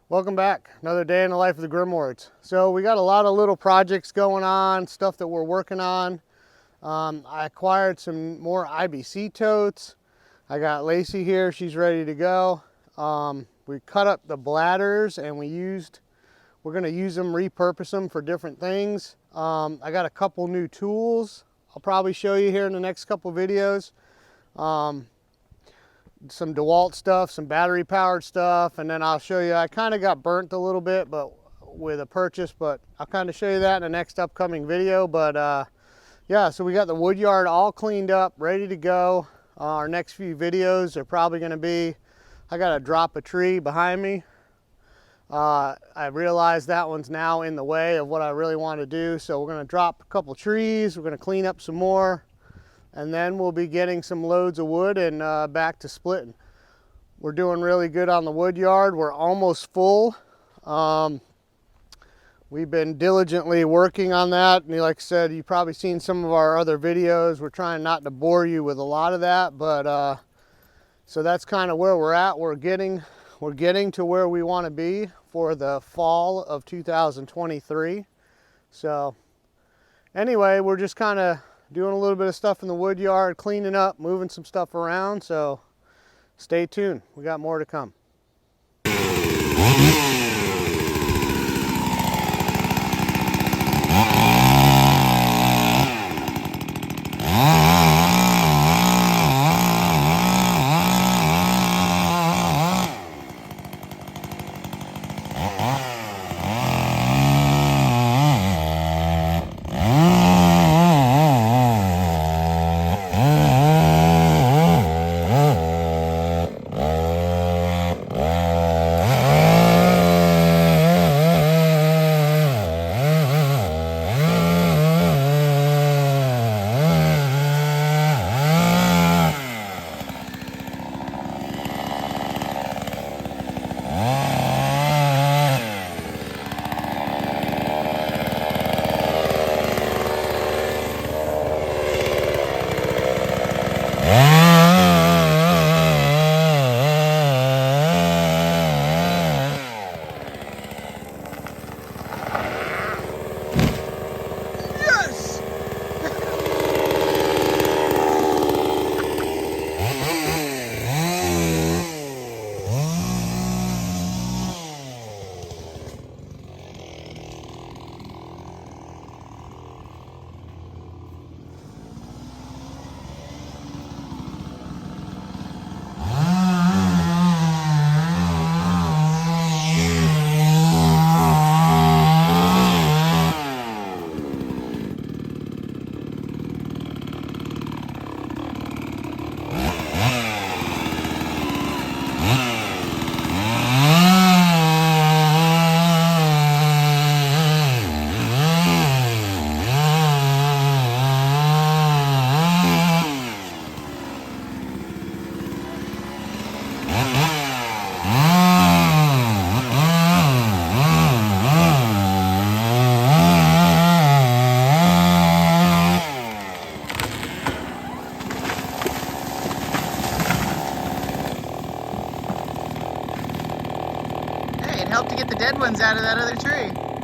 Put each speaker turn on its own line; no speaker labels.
Welcome back. Another day in the life of the Grimoires. So we got a lot of little projects going on, stuff that we're working on. I acquired some more IBC totes. I got Lacey here, she's ready to go. We cut up the bladders and we're gonna use them, repurpose them for different things. I got a couple new tools I'll probably show you here in the next couple videos. Some DeWalt stuff, some battery powered stuff, and then I'll show you, I kind of got burnt a little bit with a purchase, but I'll kind of show you that in the next upcoming video. But yeah, so we got the wood yard all cleaned up, ready to go. Our next few videos are probably going to be, I got to drop a tree behind me. I realized that one's now in the way of what I really want to do, so we're going to drop a couple trees, we're going to clean up some more, and then we'll be getting some loads of wood and back to splitting. We're doing really good on the wood yard. We're almost full. We've been diligently working on that. And like I said, you've probably seen some of our other videos. We're trying not to bore you with a lot of that, but so that's kind of where we're at. We're getting to where we want to be for the fall of 2023. So anyway, we're just kind of doing a little bit of stuff in the wood yard, cleaning up, moving some stuff around, so stay tuned. We got more to come.
It helped to get the dead ones out of that other tree.